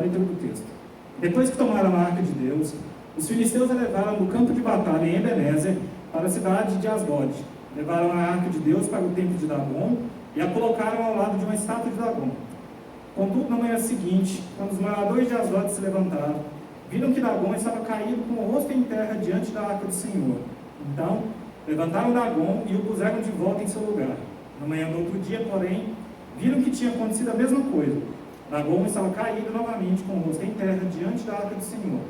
letra do texto. Depois que tomaram a arca de Deus, os filisteus a levaram do campo de batalha em Ebenezer para a cidade de Asdod. Levaram a arca de Deus para o templo de Dagon e a colocaram ao lado de uma estátua de Dagon. Contudo, na manhã seguinte, quando os moradores de Asdod se levantaram, viram que Dagon estava caído com o rosto em terra diante da arca do Senhor. Então, levantaram Dagon e o puseram de volta em seu lugar. Na manhã do outro dia, porém, viram que tinha acontecido a mesma coisa. Dagon estava caído novamente com o rosto em terra diante da arca do Senhor.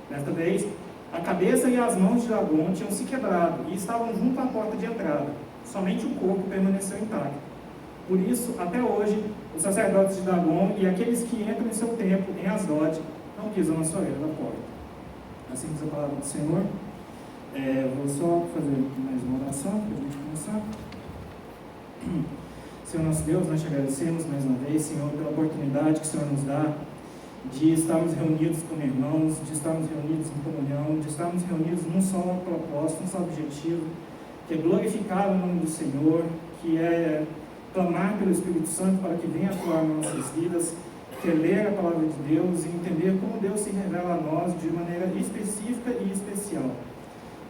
Desta vez, a cabeça e as mãos de Dagon tinham se quebrado e estavam junto à porta de entrada. Somente o corpo permaneceu intacto. Por isso, até hoje, os sacerdotes de Dagon e aqueles que entram em seu templo em Asdod não pisam na soleira da porta. Assim diz a palavra do Senhor. Vou só fazer mais uma oração para a gente começar. Senhor nosso Deus, nós te agradecemos mais uma vez, Senhor, pela oportunidade que o Senhor nos dá de estarmos reunidos como irmãos, de estarmos reunidos em comunhão, de estarmos reunidos num só propósito, num só objetivo, que é glorificar o nome do Senhor, que é clamar pelo Espírito Santo para que venha atuar nas nossas vidas, que é ler a palavra de Deus e entender como Deus se revela a nós de maneira específica e especial.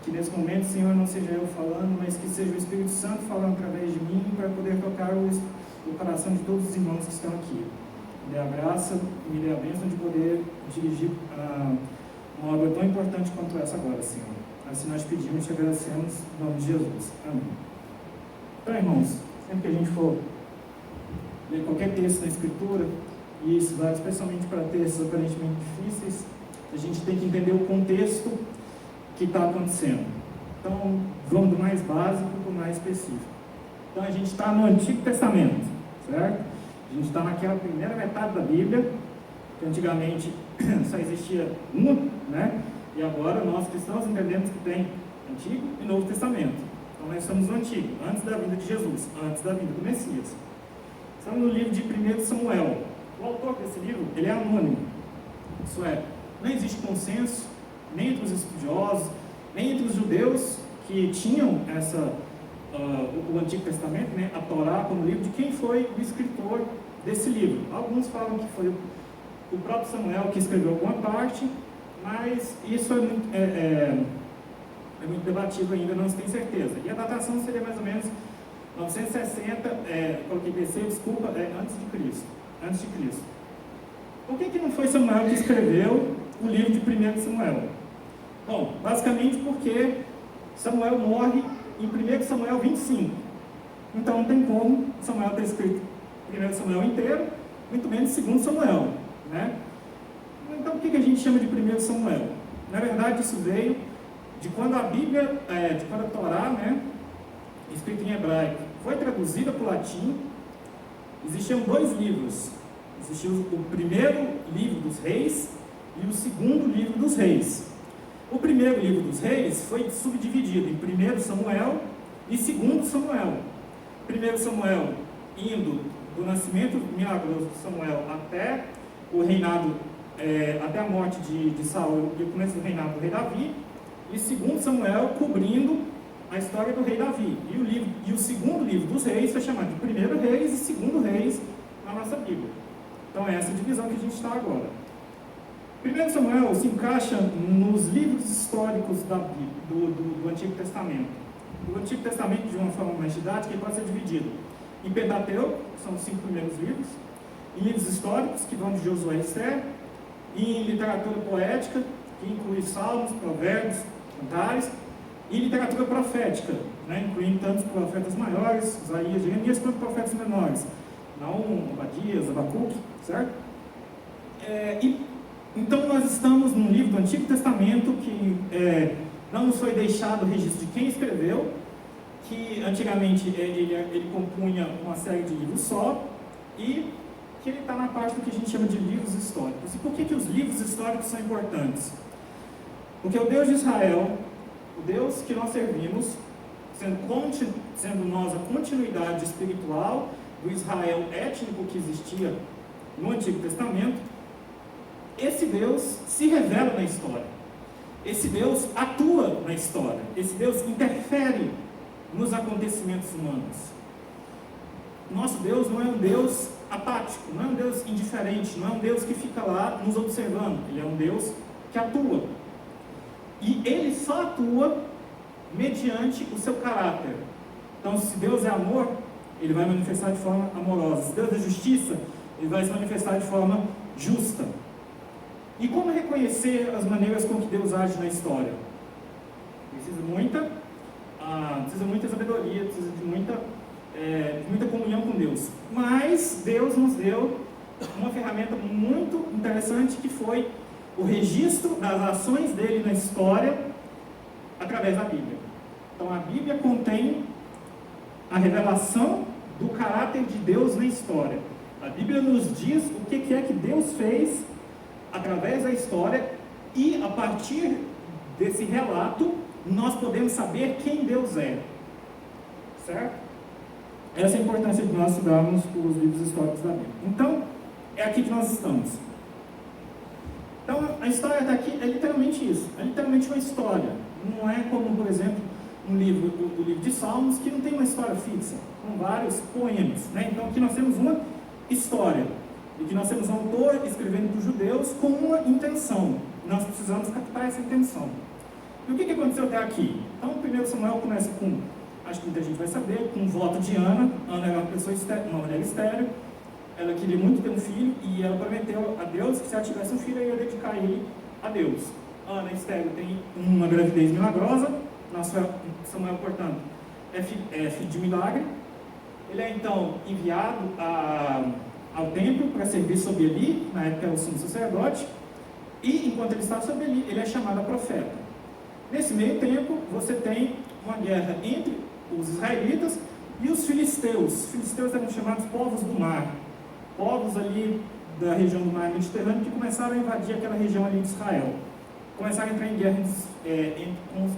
Que nesse momento, Senhor, não seja eu falando, mas que seja o Espírito Santo falando através de mim para poder tocar o coração de todos os irmãos que estão aqui. Me dê a graça e me dê a bênção de poder dirigir uma obra tão importante quanto essa agora, Senhor. Assim nós pedimos e te agradecemos em nome de Jesus. Amém. Então, irmãos, sempre que a gente for ler qualquer texto na Escritura, e isso vale especialmente para textos aparentemente difíceis, a gente tem que entender o contexto que está acontecendo. Então, vamos do mais básico para o mais específico. Então, a gente está no Antigo Testamento, certo? A gente está naquela primeira metade da Bíblia, que antigamente só existia uma, né? E agora nós cristãos entendemos que tem Antigo e Novo Testamento. Então, nós estamos no Antigo, antes da vinda de Jesus, antes da vinda do Messias. Estamos no livro de 1 Samuel. O autor desse livro, ele é anônimo. Isso é, não existe consenso, nem entre os estudiosos, nem entre os judeus que tinham o Antigo Testamento, né, a Torá como livro, de quem foi o escritor desse livro. Alguns falam que foi o próprio Samuel que escreveu alguma parte, mas isso é muito debatido ainda, não se tem certeza. E a datação seria mais ou menos 960, coloquei BC, desculpa, antes de Cristo. Por que não foi Samuel que escreveu o livro de 1 Samuel? Bom, basicamente porque Samuel morre em 1 Samuel 25. Então não tem como Samuel ter escrito 1 Samuel inteiro, muito menos 2 Samuel, né? Então o que a gente chama de 1 Samuel? Na verdade isso veio de quando a Bíblia, de quando a Torá, né, escrita em hebraico, foi traduzida para o latim. Existiam dois livros. Existia o primeiro livro dos reis e o segundo livro dos reis. O primeiro livro dos reis foi subdividido em 1 Samuel e 2 Samuel. 1 Samuel indo do nascimento milagroso de Samuel até o reinado, até a morte de Saul e o começo do reinado do rei Davi, e 2 Samuel cobrindo a história do rei Davi. E o segundo livro dos reis foi chamado de 1 Reis e 2 Reis na nossa Bíblia. Então é essa divisão que a gente está agora. 1 Samuel se encaixa nos livros históricos do Antigo Testamento. O Antigo Testamento, de uma forma mais didática, ele pode ser dividido em Pentateuco, que são os 5 primeiros livros, em livros históricos, que vão de Josué e Esther, em literatura poética, que inclui salmos, provérbios, cantares, e literatura profética, né, incluindo tanto os profetas maiores, Isaías, Jeremias, quanto profetas menores, Naum, Obadias, Abacuque, certo? Então nós estamos num livro do Antigo Testamento que não nos foi deixado o registro de quem escreveu, que antigamente ele compunha uma série de livros só, e que ele está na parte do que a gente chama de livros históricos. E por que os livros históricos são importantes? Porque o Deus de Israel, o Deus que nós servimos, sendo nós a continuidade espiritual do Israel étnico que existia no Antigo Testamento, esse Deus se revela na história. Esse Deus atua na história. Esse Deus interfere nos acontecimentos humanos. Nosso Deus não é um Deus apático, não é um Deus indiferente, não é um Deus que fica lá nos observando. Ele é um Deus que atua. E ele só atua mediante o seu caráter. Então, se Deus é amor, ele vai manifestar de forma amorosa. Se Deus é justiça, ele vai se manifestar de forma justa. E como reconhecer as maneiras com que Deus age na história? Precisa muita sabedoria, precisa de muita comunhão com Deus. Mas Deus nos deu uma ferramenta muito interessante, que foi o registro das ações dele na história através da Bíblia. Então a Bíblia contém a revelação do caráter de Deus na história. A Bíblia nos diz o que é que Deus fez através da história, e a partir desse relato nós podemos saber quem Deus é. Certo? Essa é a importância de nós estudarmos os livros históricos da Bíblia. Então, é aqui que nós estamos. Então, a história está aqui, é literalmente isso. É literalmente uma história. Não é como, por exemplo, o livro de Salmos, que não tem uma história fixa, com vários poemas. Né? Então, aqui nós temos uma história, e que nós temos um autor escrevendo para os judeus com uma intenção. Nós precisamos captar essa intenção. E o que aconteceu até aqui? Então, o primeiro Samuel começa com, acho que muita gente vai saber, com um voto de Ana. Ana era uma mulher estéril, ela queria muito ter um filho, e ela prometeu a Deus que se ela tivesse um filho, ela ia dedicar ele a Deus. Ana estéril tem uma gravidez milagrosa. Samuel, portanto, é filho de milagre. Ele é então enviado ao templo para servir sob Eli, na época era o sumo sacerdote, e enquanto ele está sob Eli, ele é chamado a profeta. Nesse meio tempo, você tem uma guerra entre os israelitas e os filisteus. Os filisteus eram chamados povos do mar, povos ali da região do mar Mediterrâneo, que começaram a invadir aquela região ali de Israel. Começaram a entrar em guerra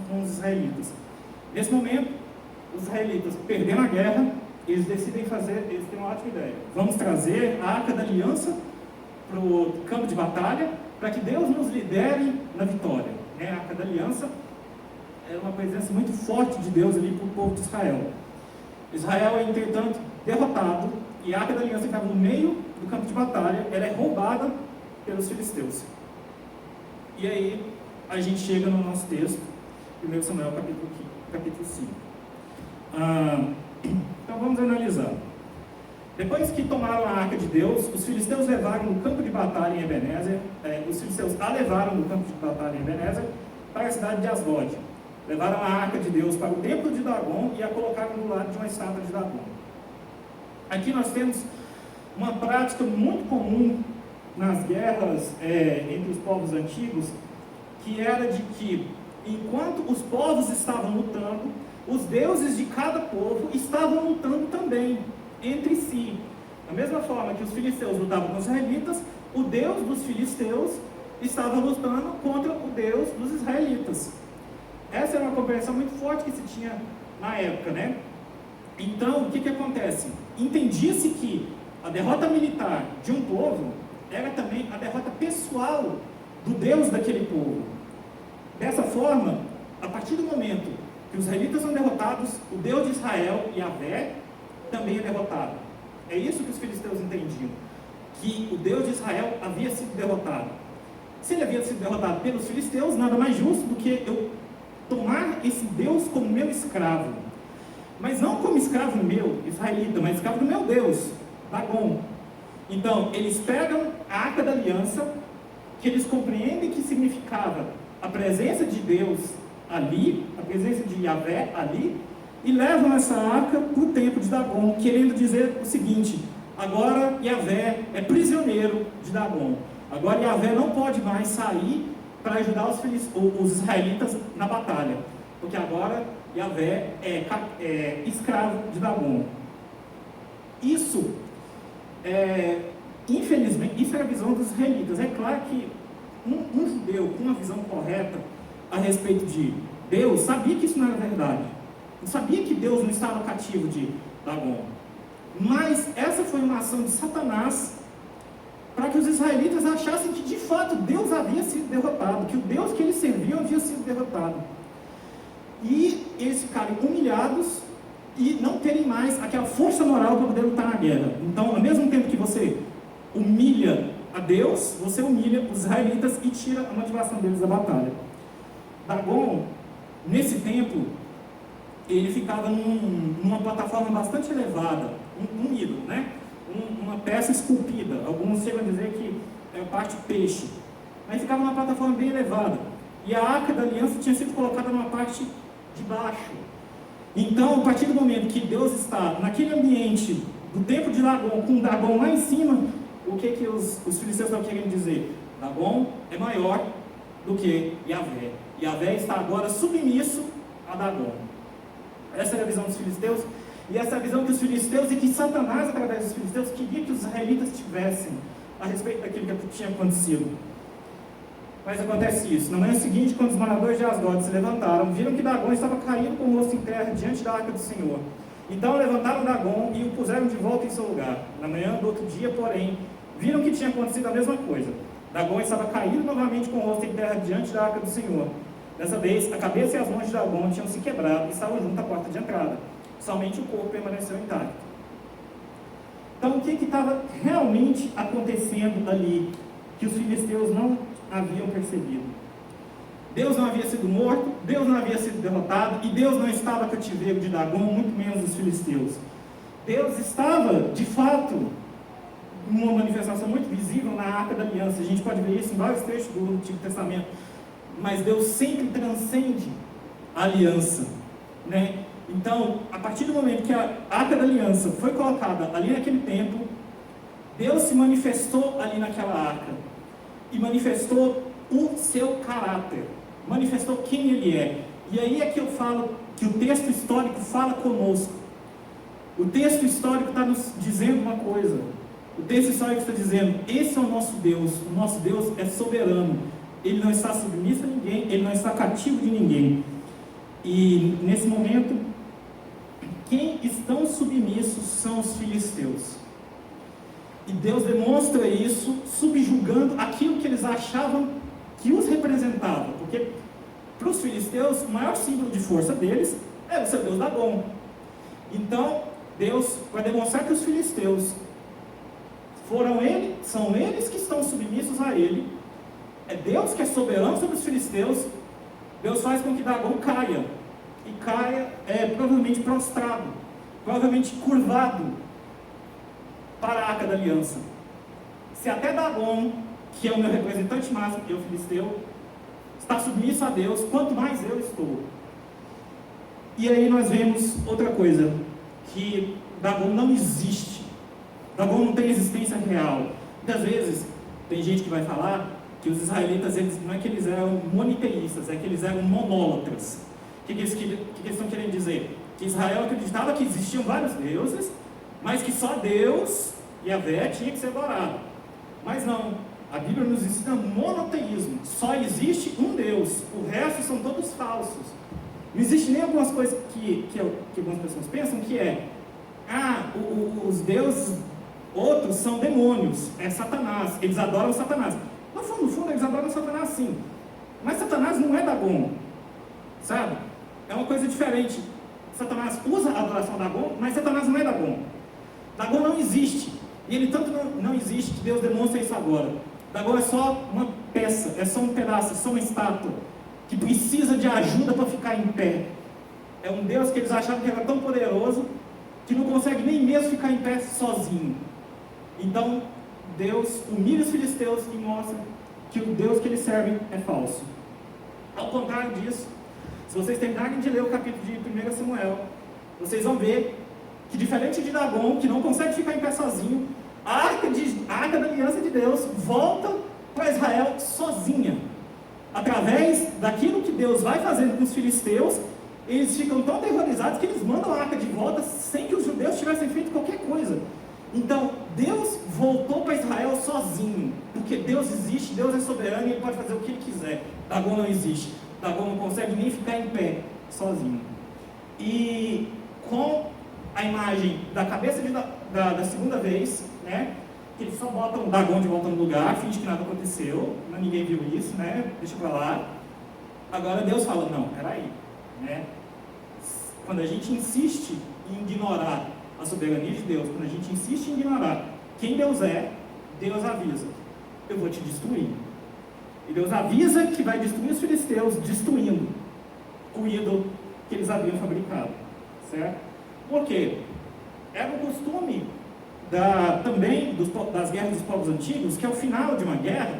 com os israelitas. Nesse momento, os israelitas perderam a guerra, eles decidem eles têm uma ótima ideia. Vamos trazer a Arca da Aliança para o campo de batalha, para que Deus nos lidere na vitória. A Arca da Aliança é uma presença muito forte de Deus ali para o povo de Israel. Israel é, entretanto, derrotado, e a Arca da Aliança, que estava no meio do campo de batalha, ela é roubada pelos filisteus. E aí, a gente chega no nosso texto, 1 Samuel capítulo 5. Então vamos analisar. Depois que tomaram a Arca de Deus, os filisteus levaram no campo de batalha em Ebenezer, os filisteus a levaram no campo de batalha em Ebenezer para a cidade de Asdod. Levaram a Arca de Deus para o templo de Dagon e a colocaram do lado de uma estátua de Dagon. Aqui nós temos uma prática muito comum nas guerras entre os povos antigos, que era de que, enquanto os povos estavam lutando, os deuses de cada povo estavam lutando também entre si. Da mesma forma que os filisteus lutavam com os israelitas, o Deus dos filisteus estava lutando contra o Deus dos israelitas. Essa era uma compreensão muito forte que se tinha na época, né? Então, o que acontece? Entendia-se que a derrota militar de um povo era também a derrota pessoal do Deus daquele povo. Dessa forma, a partir do momento que os israelitas são derrotados, o Deus de Israel, Yahvé, também é derrotado. É isso que os filisteus entendiam, que o Deus de Israel havia sido derrotado. Se ele havia sido derrotado pelos filisteus, nada mais justo do que eu tomar esse Deus como meu escravo. Mas não como escravo meu, israelita, mas escravo do meu Deus, Dagon. Então, eles pegam a Arca da Aliança, que eles compreendem que significava a presença de Deus ali, a presença de Yahvé ali, e levam essa arca para o templo de Dagon, querendo dizer o seguinte: agora Yahvé é prisioneiro de Dagon. Agora Yahvé não pode mais sair para ajudar os israelitas na batalha, porque agora Yahvé é escravo de Dagon. Isso, infelizmente, isso é a visão dos israelitas. É claro que um judeu com uma visão correta a respeito de Deus sabia que isso não era verdade. Sabia que Deus não estava cativo de Dagon. Mas essa foi uma ação de Satanás para que os israelitas achassem que de fato Deus havia sido derrotado, que o Deus que eles serviam havia sido derrotado. E eles ficaram humilhados e não terem mais aquela força moral para poder lutar na guerra. Então, ao mesmo tempo que você humilha a Deus, você humilha os israelitas e tira a motivação deles da batalha. Dagon, nesse tempo, ele ficava numa plataforma bastante elevada, um ídolo, né? Uma peça esculpida. Alguns chegam a dizer que é parte peixe, mas ficava numa plataforma bem elevada. E a Arca da Aliança tinha sido colocada numa parte de baixo. Então, a partir do momento que Deus está naquele ambiente do templo de Dagon, com Dagon lá em cima, o que os filisteus estão querendo dizer? Dagon é maior do que Yahvé. Yahvé está agora submisso a Dagon. Essa é a visão dos filisteus, e essa é a visão que os filisteus e que Satanás, através dos filisteus, queria que os israelitas tivessem a respeito daquilo que tinha acontecido. Mas acontece isso. Na manhã seguinte, quando os moradores de Asdod se levantaram, viram que Dagon estava caído com o rosto em terra diante da arca do Senhor. Então levantaram Dagon e o puseram de volta em seu lugar. Na manhã do outro dia, porém, viram que tinha acontecido a mesma coisa. Dagon estava caído novamente com o rosto em terra diante da arca do Senhor. Dessa vez, a cabeça e as mãos de Dagon tinham se quebrado e estavam junto à porta de entrada. Somente o corpo permaneceu intacto. Então, o que estava realmente acontecendo ali, que os filisteus não haviam percebido? Deus não havia sido morto, Deus não havia sido derrotado, e Deus não estava cativeiro de Dagon, muito menos dos filisteus. Deus estava, de fato, uma manifestação muito visível na Arca da Aliança. A gente pode ver isso em vários trechos do Antigo Testamento. Mas Deus sempre transcende a aliança, né? Então, a partir do momento que a Arca da Aliança foi colocada ali naquele templo, Deus se manifestou ali naquela arca e manifestou o seu caráter, manifestou quem Ele é. E aí é que eu falo que o texto histórico fala conosco. O texto histórico está nos dizendo uma coisa. O texto histórico está dizendo: esse é o nosso Deus é soberano, Ele não está submisso a ninguém, Ele não está cativo de ninguém. E nesse momento, quem estão submissos são os filisteus. E Deus demonstra isso subjugando aquilo que eles achavam que os representava. Porque para os filisteus, o maior símbolo de força deles é o seu Deus Dagon. Então, Deus vai demonstrar que os filisteus são eles que estão submissos a Ele. É Deus que é soberano sobre os filisteus. Deus faz com que Dagon caia. E caia provavelmente prostrado, provavelmente curvado para a Arca da Aliança. Se até Dagon, que é o meu representante máximo, que é o filisteu, está submisso a Deus, quanto mais eu estou. E aí nós vemos outra coisa, que Dagon não existe. Dagon não tem existência real. Muitas vezes tem gente que vai falar que os israelitas, não é que eles eram moniteístas, é que eles eram monólatras. O que eles estão querendo dizer? Que Israel acreditava que existiam vários deuses, mas que só Deus, Yahvé, tinha que ser adorado. Mas não, a Bíblia nos ensina monoteísmo. Só existe um Deus, o resto são todos falsos. Não existe nem algumas coisas que algumas pessoas pensam que os deuses outros são demônios, é Satanás, eles adoram Satanás. No fundo, eles adoram Satanás sim, mas Satanás não é Dagon, sabe? É uma coisa diferente. Satanás usa a adoração a Dagon, mas Satanás não é Dagon. Dagon não existe, e ele tanto não existe que Deus demonstra isso agora. Dagon é só uma peça, é só um pedaço, é só uma estátua, que precisa de ajuda para ficar em pé. É um Deus que eles achavam que era tão poderoso, que não consegue nem mesmo ficar em pé sozinho. Então, Deus humilha os filisteus e mostra que o Deus que eles servem é falso. Ao contrário disso, se vocês terminarem de ler o capítulo de 1 Samuel, vocês vão ver que, diferente de Dagon, que não consegue ficar em pé sozinho, a arca da aliança de Deus volta para Israel sozinha. Através daquilo que Deus vai fazendo com os filisteus, eles ficam tão aterrorizados que eles mandam a arca de volta sem que os judeus tivessem feito qualquer coisa. Então, Deus voltou para Israel sozinho, porque Deus existe, Deus é soberano e Ele pode fazer o que Ele quiser. Dagon não existe, Dagon não consegue nem ficar em pé, sozinho. E com a imagem da cabeça da segunda vez, né, eles só botam o Dagon de volta no lugar, finge que nada aconteceu, ninguém viu isso, né, deixa pra lá. Agora Deus fala: não, peraí, né, quando a gente insiste em ignorar a soberania de Deus, quando a gente insiste em ignorar quem Deus é, Deus avisa: eu vou te destruir. E Deus avisa que vai destruir os filisteus, destruindo o ídolo que eles haviam fabricado. Certo? Por quê? Era o costume também das guerras dos povos antigos, que ao final de uma guerra,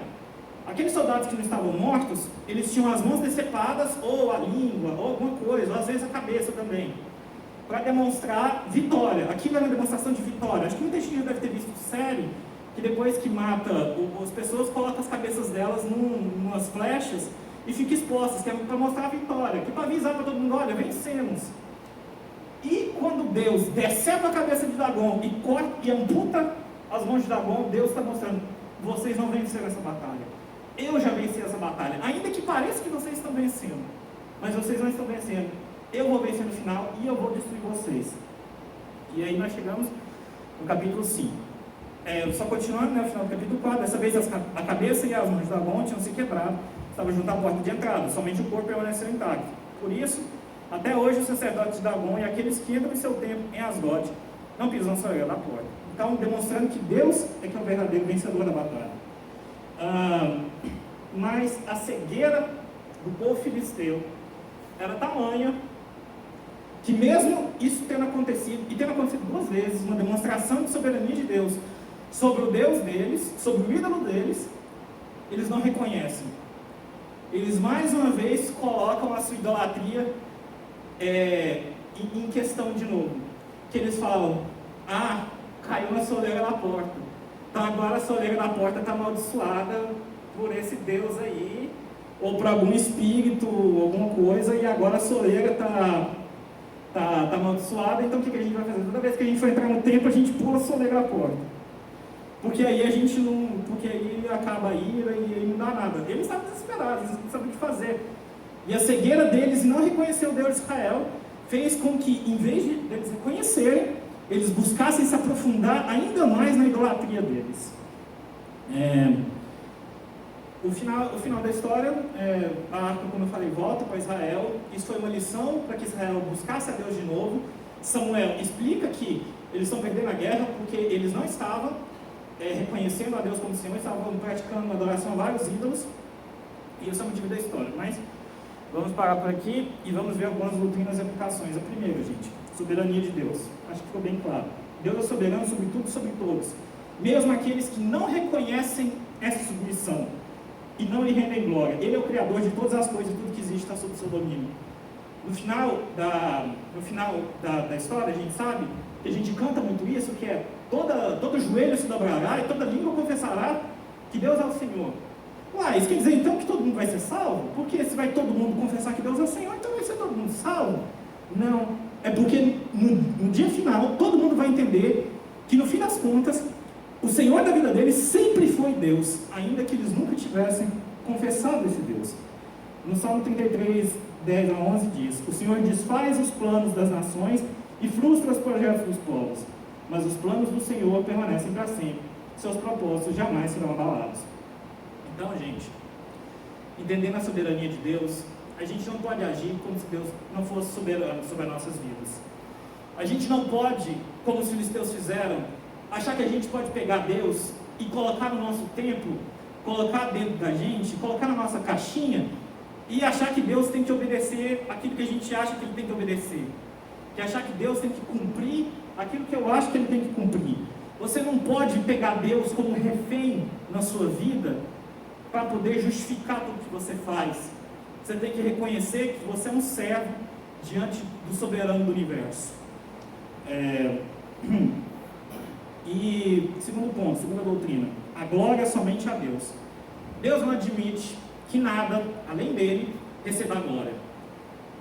aqueles soldados que não estavam mortos, eles tinham as mãos decepadas, ou a língua, ou alguma coisa, ou às vezes a cabeça também, para demonstrar vitória. Aquilo era uma demonstração de vitória. Acho que muita gente deve ter visto série, que depois que mata as pessoas, coloca as cabeças delas umas flechas e fica expostas, que é para mostrar a vitória, que é para avisar para todo mundo: olha, vencemos. E quando Deus decepa a cabeça de Dagon e corta e amputa as mãos de Dagon, Deus está mostrando: vocês não venceram essa batalha. Eu já venci essa batalha. Ainda que pareça que vocês estão vencendo, mas vocês não estão vencendo. Eu vou vencer no final e eu vou destruir vocês. E aí nós chegamos no capítulo 5. Só continuando, no final do capítulo 4, dessa vez a cabeça e as mãos de Dagon tinham se quebrado, estava junto à porta de entrada, somente o corpo permaneceu intacto. Por isso, até hoje, os sacerdotes de Dagon e aqueles que entram em seu templo em Asdod não pisam sobre ela da porta. Então, demonstrando que Deus é que é o verdadeiro vencedor da batalha. Mas a cegueira do povo filisteu era tamanha que, mesmo isso tendo acontecido, e tendo acontecido 2 vezes, uma demonstração de soberania de Deus sobre o Deus deles, sobre o ídolo deles, eles não reconhecem. Eles mais uma vez colocam a sua idolatria em questão de novo. Que eles falam: ah, caiu na soleira da porta, então agora a soleira da porta está amaldiçoada por esse Deus aí, ou por algum espírito, alguma coisa, e agora a soleira está amaldiçoada. Então o que a gente vai fazer? Toda vez que a gente for entrar no templo, a gente pula a soleira da porta, porque aí a gente não, porque aí acaba a ira e aí não dá nada. Eles estavam desesperados, eles não sabiam o que fazer. E a cegueira deles, não reconhecer o Deus de Israel, fez com que, em vez de eles reconhecerem, eles buscassem se aprofundar ainda mais na idolatria deles. O final da história, a arca, como eu falei, volta para Israel. Isso foi uma lição para que Israel buscasse a Deus de novo. Samuel explica que eles estão perdendo a guerra porque eles não estavam reconhecendo a Deus como Senhor, estavam praticando uma adoração a vários ídolos. E esse é o motivo da história. Mas vamos parar por aqui e vamos ver algumas doutrinas e aplicações. A primeira, gente, soberania de Deus. Acho que ficou bem claro. Deus é soberano sobre tudo e sobre todos, mesmo aqueles que não reconhecem essa submissão e não lhe rendem glória. Ele é o Criador de todas as coisas, tudo que existe está sob o seu domínio. No final da história, a gente sabe que a gente canta muito isso, que é: todo joelho se dobrará e toda língua confessará que Deus é o Senhor. Isso quer dizer então que todo mundo vai ser salvo? Porque se vai todo mundo confessar que Deus é o Senhor, então vai ser todo mundo salvo? Não, é porque no dia final todo mundo vai entender que, no fim das contas, o Senhor da vida deles sempre foi Deus, ainda que eles nunca tivessem confessado esse Deus. No Salmo 33, 10 a 11 diz: o Senhor desfaz os planos das nações e frustra os projetos dos povos, mas os planos do Senhor permanecem para sempre, seus propósitos jamais serão abalados. Então, gente, entendendo a soberania de Deus, a gente não pode agir como se Deus não fosse soberano sobre as nossas vidas. A gente não pode, como os filisteus fizeram, achar que a gente pode pegar Deus e colocar no nosso templo, colocar dentro da gente, colocar na nossa caixinha e achar que Deus tem que obedecer aquilo que a gente acha que Ele tem que obedecer, que achar que Deus tem que cumprir aquilo que eu acho que Ele tem que cumprir. Você não pode pegar Deus como refém na sua vida para poder justificar tudo que você faz. Você tem que reconhecer que você é um servo diante do soberano do universo. E segundo ponto, segunda doutrina: a glória é somente a Deus. Deus não admite que nada, além dele, receba a glória.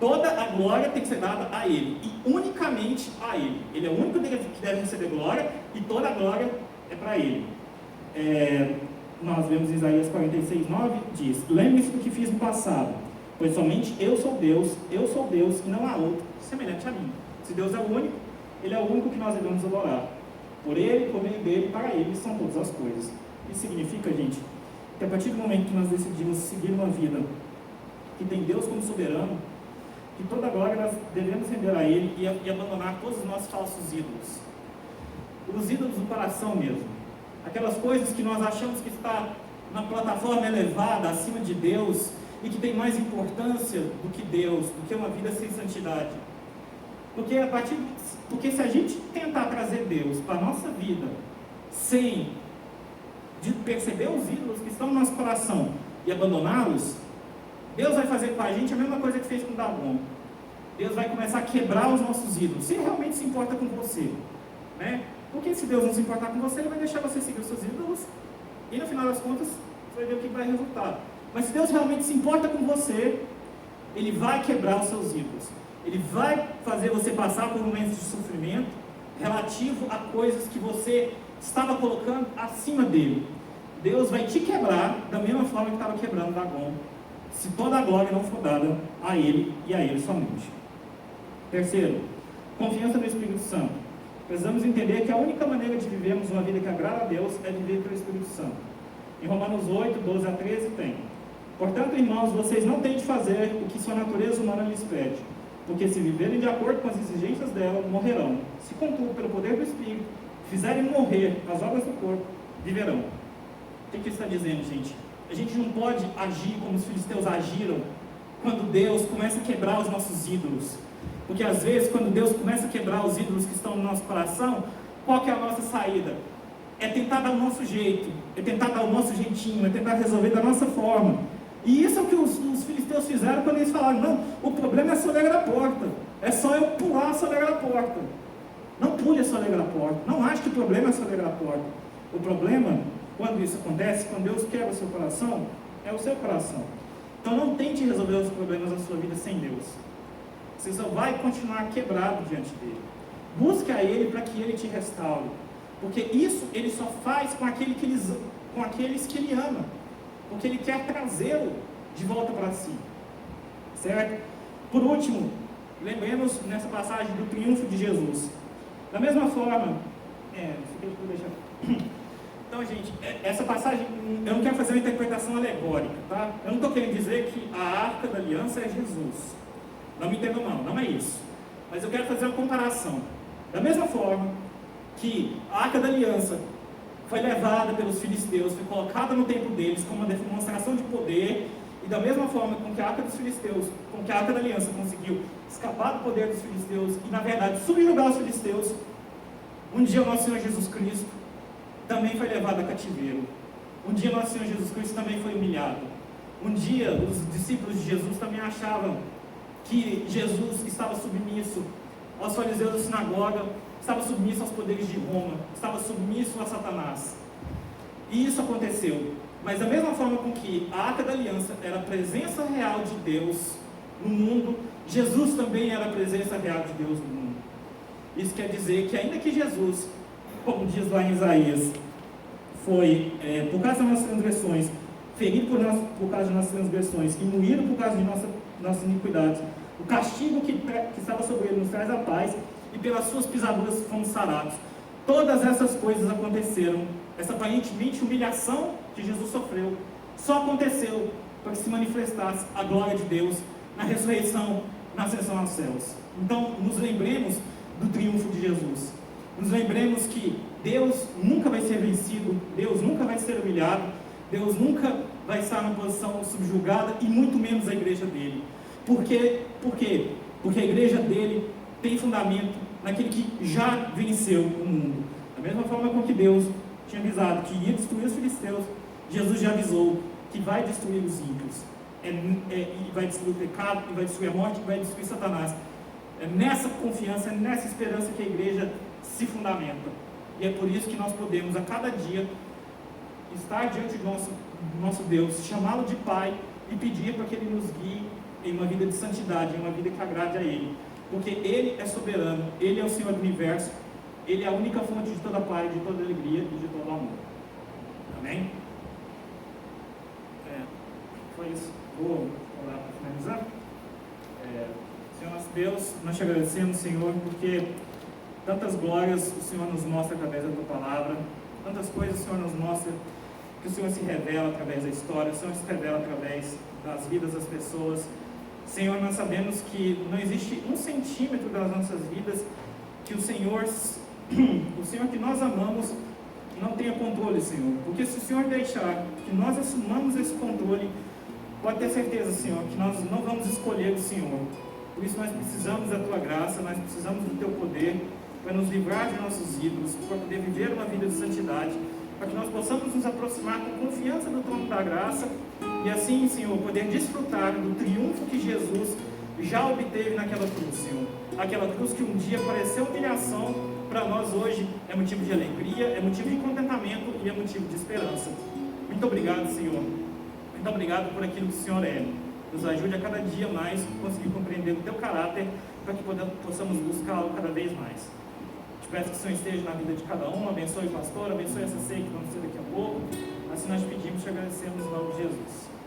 Toda a glória tem que ser dada a Ele, e unicamente a Ele. Ele é o único que deve receber glória, e toda a glória é para Ele. Nós vemos Isaías 46:9, diz: lembre-se do que fiz no passado, pois somente eu sou Deus, e não há outro semelhante a mim. Se Deus é o único, Ele é o único que nós devemos adorar. Por Ele, por meio dele, para Ele são todas as coisas. Isso significa, gente, que a partir do momento que nós decidimos seguir uma vida que tem Deus como soberano, que toda a glória nós devemos render a Ele e abandonar todos os nossos falsos ídolos. Os ídolos do coração mesmo. Aquelas coisas que nós achamos que está na plataforma elevada, acima de Deus, e que tem mais importância do que Deus, do que uma vida sem santidade. Porque se a gente tentar trazer Deus para a nossa vida, sem de perceber os ídolos que estão no nosso coração e abandoná-los, Deus vai fazer com a gente a mesma coisa que fez com Dagon. Deus vai começar a quebrar os nossos ídolos, se ele realmente se importa com você, né? Porque se Deus não se importar com você, ele vai deixar você seguir os seus ídolos, e no final das contas, você vai ver o que vai resultar. Mas se Deus realmente se importa com você, ele vai quebrar os seus ídolos. Ele vai fazer você passar por momentos de sofrimento relativo a coisas que você estava colocando acima dele. Deus vai te quebrar da mesma forma que estava quebrando Dagon, se toda a glória não for dada a ele e a ele somente. Terceiro, confiança no Espírito Santo. Precisamos entender que a única maneira de vivermos uma vida que agrada a Deus é viver pelo Espírito Santo. Em Romanos 8, 12 a 13 tem: portanto, irmãos, vocês não têm de fazer o que sua natureza humana lhes pede, porque se viverem de acordo com as exigências dela, morrerão. Se contudo, pelo poder do Espírito, fizerem morrer as obras do corpo, viverão. O que está dizendo, gente? A gente não pode agir como os filisteus agiram quando Deus começa a quebrar os nossos ídolos. Porque às vezes, quando Deus começa a quebrar os ídolos que estão no nosso coração, qual que é a nossa saída? É tentar dar o nosso jeito, é tentar dar o nosso jeitinho, é tentar resolver da nossa forma. E isso é o que os filisteus fizeram quando eles falaram: não, o problema é a soleira da porta, é só eu pular a soleira da porta. Não pule a soleira da porta, não ache que o problema é a soleira da porta. O problema, quando isso acontece, quando Deus quebra o seu coração, é o seu coração. Então não tente resolver os problemas da sua vida sem Deus. Você só vai continuar quebrado diante dele. Busque a ele para que ele te restaure. Porque isso ele só faz com aqueles que ele ama. Porque ele quer trazê-lo de volta para si. Certo? Por último, lembremos nessa passagem do triunfo de Jesus. Da mesma forma, então, gente, essa passagem, eu não quero fazer uma interpretação alegórica, tá? Eu não estou querendo dizer que a Arca da Aliança é Jesus. Não me entendam mal, não é isso. Mas eu quero fazer uma comparação. Da mesma forma que a Arca da Aliança foi levada pelos filisteus, foi colocada no templo deles como uma demonstração de poder, e da mesma forma com que a Arca dos Filisteus, com que a Arca da Aliança conseguiu escapar do poder dos filisteus e, na verdade, subjugar os filisteus, um dia o nosso Senhor Jesus Cristo também foi levado a cativeiro. Um dia nosso Senhor Jesus Cristo também foi humilhado. Um dia os discípulos de Jesus também achavam que Jesus estava submisso aos fariseus da sinagoga, estava submisso aos poderes de Roma, estava submisso a Satanás. E isso aconteceu. Mas da mesma forma com que a Arca da Aliança era a presença real de Deus no mundo, Jesus também era a presença real de Deus no mundo. Isso quer dizer que ainda que Jesus, como diz lá em Isaías, foi, por causa das nossas transgressões, ferido por causa de nossas transgressões e moído por causa de nossas iniquidades, o castigo que estava sobre ele nos traz a paz, e pelas suas pisaduras fomos sarados. Todas essas coisas aconteceram. Essa aparentemente humilhação que Jesus sofreu só aconteceu para que se manifestasse a glória de Deus na ressurreição, na ascensão aos céus. Então, nos lembremos do triunfo de Jesus. Nos lembremos que Deus nunca vai ser vencido, Deus nunca vai ser humilhado, Deus nunca vai estar numa posição subjugada, e muito menos a igreja dele. Por quê? Porque a igreja dele tem fundamento naquele que já venceu o mundo. Da mesma forma com que Deus tinha avisado que ia destruir os filisteus, Jesus já avisou que vai destruir os ímpios, e vai destruir o pecado, e vai destruir a morte, e vai destruir Satanás. É nessa confiança, é nessa esperança que a igreja se fundamenta. E é por isso que nós podemos, a cada dia, estar diante do nosso Deus, chamá-lo de Pai e pedir para que Ele nos guie em uma vida de santidade, em uma vida que agrade a Ele. Porque Ele é soberano, Ele é o Senhor do universo, Ele é a única fonte de toda paz, de toda alegria e de todo amor. Amém? Foi isso. Vou orar para finalizar. Senhor nosso Deus, nós te agradecemos, Senhor, porque tantas glórias o Senhor nos mostra através da Tua Palavra, tantas coisas o Senhor nos mostra, que o Senhor se revela através da história, o Senhor se revela através das vidas das pessoas. Senhor, nós sabemos que não existe 1 centímetro das nossas vidas que o Senhor que nós amamos, não tenha controle, Senhor. Porque se o Senhor deixar que nós assumamos esse controle, pode ter certeza, Senhor, que nós não vamos escolher o Senhor. Por isso nós precisamos da Tua graça, nós precisamos do Teu poder, para nos livrar de nossos ídolos, para poder viver uma vida de santidade, para que nós possamos nos aproximar com confiança do trono da graça, e assim, Senhor, poder desfrutar do triunfo que Jesus já obteve naquela cruz, Senhor. Aquela cruz que um dia pareceu humilhação, para nós hoje é motivo de alegria, é motivo de contentamento e é motivo de esperança. Muito obrigado, Senhor. Muito obrigado por aquilo que o Senhor é. Nos ajude a cada dia mais conseguir compreender o Teu caráter, para que possamos buscá-lo cada vez mais. Te peço que o Senhor esteja na vida de cada um, abençoe o pastor, abençoe essa ceia que vamos ter daqui a pouco. Assim nós pedimos e agradecemos em nome de Jesus.